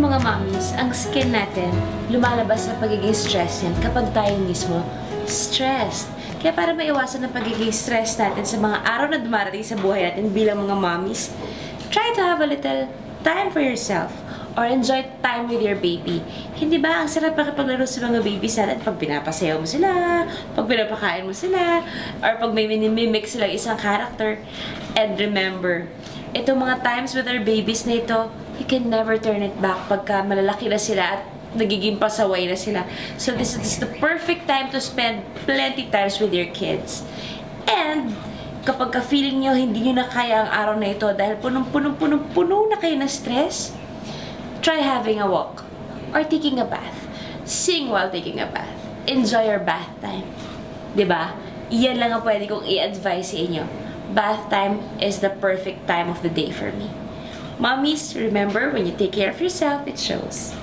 mga mommies, ang skin natin, lumalabas sa pagiging stress yan kapag tayo mismo stressed. Kaya para maiwasan ang pagiging stress natin sa mga araw na dumarating sa buhay natin bilang mga mommies, try to have a little time for yourself or enjoy time with your baby. Hindi ba ang sarap pakipaglaro sa mga babies natin pag pinapasayaw mo sila, pag pinapakain mo sila, or pag may minimimic silang isang character. And remember, itong mga times with our babies na ito, you can never turn it back pagka malalaki na sila at nagiging pasaway na sila. So this is the perfect time to spend plenty times with your kids. And kapag ka-feeling nyo hindi nyo na kaya ang araw na ito dahil punong-puno na kayo na stress, try having a walk or taking a bath. Sing while taking a bath. Enjoy your bath time. Diba? Iyan lang ang pwede kong i-advise sa inyo. Bath time is the perfect time of the day for me. Mommies, remember, when you take care of yourself, it shows.